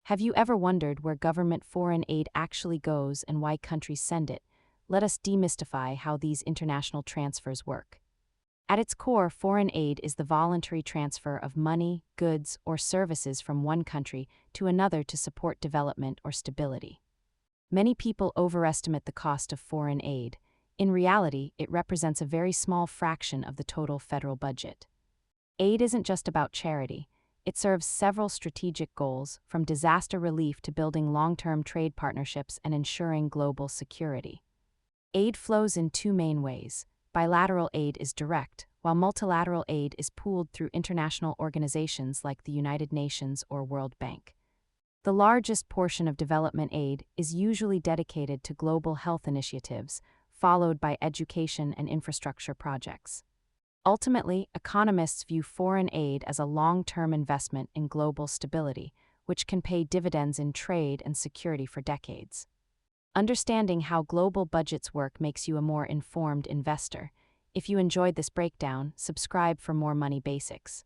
Have you ever wondered where government foreign aid actually goes and why countries send it? Let us demystify how these international transfers work. At its core, foreign aid is the voluntary transfer of money, goods, or services from one country to another to support development or stability. Many people overestimate the cost of foreign aid. In reality, it represents a very small fraction of the total federal budget. Aid isn't just about charity. It serves several strategic goals, from disaster relief to building long-term trade partnerships and ensuring global security. Aid flows in two main ways. Bilateral aid is direct, while multilateral aid is pooled through international organizations like the United Nations or World Bank. The largest portion of development aid is usually dedicated to global health initiatives, followed by education and infrastructure projects. Ultimately, economists view foreign aid as a long-term investment in global stability, which can pay dividends in trade and security for decades. Understanding how global budgets work makes you a more informed investor. If you enjoyed this breakdown, subscribe for more money basics.